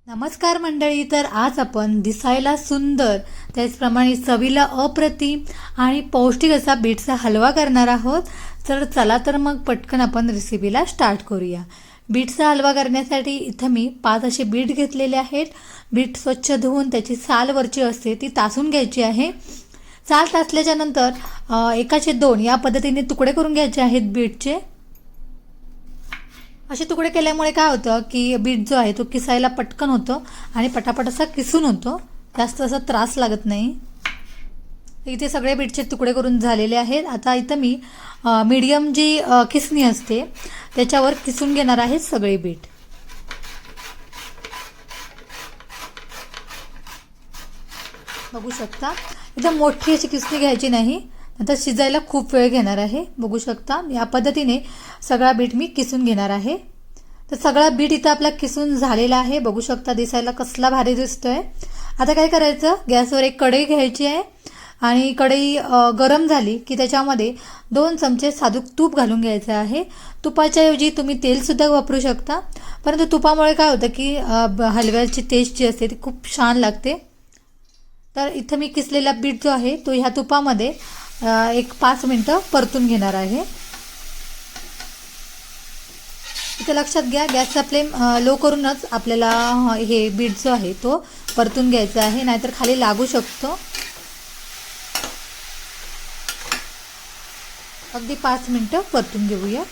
नमस्कार मंडळी. तर आज आपण दिसायला सुंदर त्याचप्रमाणे चवीला अप्रतिम आणि पौष्टिक असा बीटचा हलवा करणार आहोत. तर चला तर मग पटकन आपण रेसिपीला स्टार्ट करूया. बीटचा हलवा करण्यासाठी इथं मी 5 असे बीट घेतलेले आहेत. बीट स्वच्छ धुवून त्याची साल वरची असते ती तासून घ्यायची आहे. साल तासल्याच्या नंतर एकाचे 2 या पद्धतीने तुकडे करून घ्यायचे आहेत बीटचे. असे तुकडे केल्यामुळे काय होतं की बीट जो आहे तो किसायला पटकन होतो आणि पटापट असा किसून होतो, जास्त असा त्रास लागत नाही. इथे सगळे बीटचे तुकडे करून झालेले आहेत. आता इथं मी मीडियम जी किसणी असते त्याच्यावर किसून घेणार आहे सगळे बीट. बघू शकता इथं मोठी अशी किसणी घ्यायची नाही, नंतर शिजायला खूप वेळ घेणार आहे. बघू शकता या पद्धतीने सगळा बीट मी किसून घेणार आहे. तर सगळा बीट इथं आपला किसून झालेला आहे. बघू शकता दिसायला कसला भारी दिसतोय. आता काय करायचं, गॅसवर एक कढई घ्यायची आहे आणि कढई गरम झाली की त्याच्यामध्ये 2 चमचे साजूक तूप घालून घ्यायचं आहे. तुपाच्या ऐवजी तुम्ही तेलसुद्धा वापरू शकता, परंतु तुपामुळे काय होतं की हलव्याची टेस्ट जी असते ती खूप छान लागते. तर इथं मी किसलेला बीट जो आहे तो ह्या तुपामध्ये एक 5 मिनिटं परतून घेणार आहे. इथे लक्षात घ्या गॅसचा फ्लेम लो करूनच आपल्याला हे बीट जो आहे तो परतून घ्यायचा आहे, नाहीतर खाली लागू शकतो. अगदी 5 मिनिटं परतून घेऊया.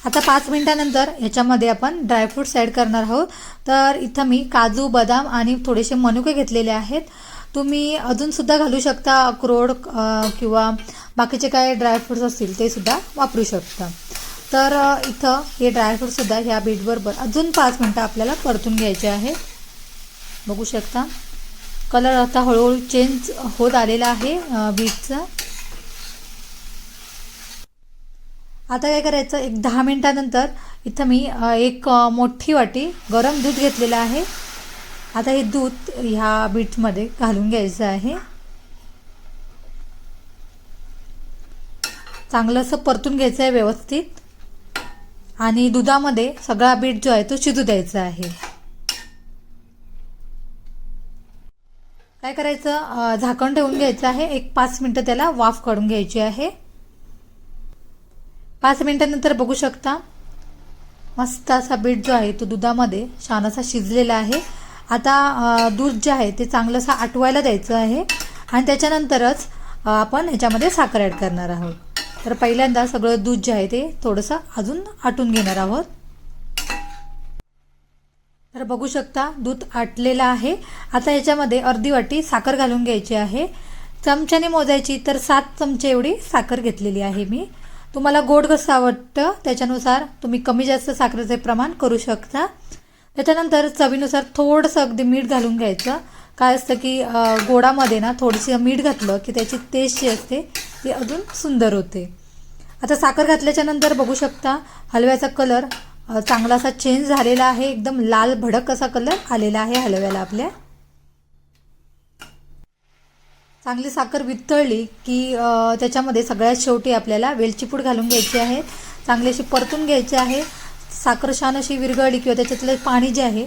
आता 5 मिनिटानंतर ह्याच्यामध्ये आपण ड्रायफ्रूट्स ॲड करणार आहोत. तर इथं मी काजू, बदाम आणि थोडेसे मनुके घेतलेले आहेत. तुम्ही अजूनसुद्धा घालू शकता, अक्रोड किंवा बाकीचे काय ड्रायफ्रूट्स असतील ते सुद्धा वापरू शकता. तर इथं हे ड्रायफ्रूटसुद्धा ह्या बीटबरोबर अजून 5 मिनिटं आपल्याला परतून घ्यायचे आहेत. बघू शकता कलर आता हळूहळू चेंज होत आलेला आहे बीटचा. आता काय करायचं, एक 10 मिनिटानंतर इथं मी एक मोठी वाटी गरम दूध घेतलेलं आहे. आता हे दूध ह्या बीटमध्ये घालून घ्यायचं आहे. चांगलं असं परतून घ्यायचं आहे व्यवस्थित आणि दुधामध्ये सगळा बीट जो आहे तो शिजू द्यायचा आहे. काय करायचं, झाकण ठेवून घ्यायचं आहे. एक 5 मिनिटं त्याला वाफ काढून घ्यायची आहे. 5 मिनिटानंतर बघू शकता मस्त असा बीट जो आहे तो दुधामध्ये छान असा शिजलेला आहे. आता दूध जे आहे ते चांगलं असं आटवायला द्यायचं आहे आणि त्याच्यानंतरच आपण ह्याच्यामध्ये साखर ॲड करणार आहोत. तर पहिल्यांदा सगळं दूध जे आहे ते थोडंसं अजून आटून घेणार आहोत. तर बघू शकता दूध आटलेलं आहे. आता ह्याच्यामध्ये अर्धी वाटी साखर घालून घ्यायची आहे. चमच्याने मोजायची तर 7 चमचे एवढी साखर घेतलेली आहे मी. तुम्हाला गोड कसं आवडतं त्याच्यानुसार तुम्ही कमी जास्त साखरेचे प्रमाण करू शकता. त्याच्यानंतर चवीनुसार थोडंसं अगदी मीठ घालून घ्यायचं. काय असतं की गोडामध्ये ना थोडंसं मीठ घातलं की त्याची टेस्ट जी असते ती अजून सुंदर होते. आता साखर घातल्याच्या नंतर बघू शकता हलव्याचा कलर चांगला असा चेंज झालेला आहे. एकदम लाल भडक असा कलर आलेला आहे हलव्याला आपल्या. चांगली साखर वितळली की त्याच्यामध्ये सगळ्यात शेवटी आपल्याला वेलची पूड घालून घ्यायची आहे. चांगली अशी परतून घ्यायची आहे. साखर छान अशी विरघळली किंवा त्याच्यातलं पाणी जे आहे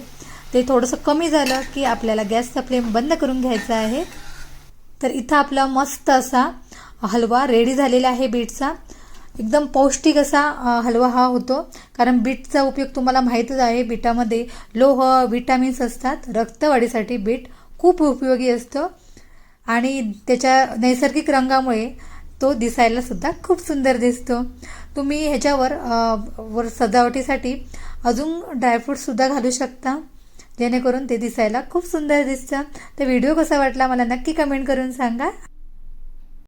ते थोडंसं कमी झालं की आपल्याला गॅसचा फ्लेम बंद करून घ्यायचा आहे. तर इथं आपला मस्त असा हलवा रेडी झालेला आहे बीटचा. एकदम पौष्टिक असा हलवा हा होतो, कारण बीटचा उपयोग तुम्हाला माहीतच आहे. बीटामध्ये लोह, विटॅमिन्स असतात. रक्तवाढीसाठी बीट खूप उपयोगी असतं आणि त्याच्या नैसर्गिक रंगामुळे तो दिसायला सुद्धा खूप सुंदर दिसतो. तुम्ही ह्याच्यावर वर सजावटीसाठी अजून ड्रायफ्रूटसुद्धा घालू शकता, जेणेकरून ते दिसायला खूप सुंदर दिसतं. तर व्हिडिओ कसा वाटला मला नक्की कमेंट करून सांगा.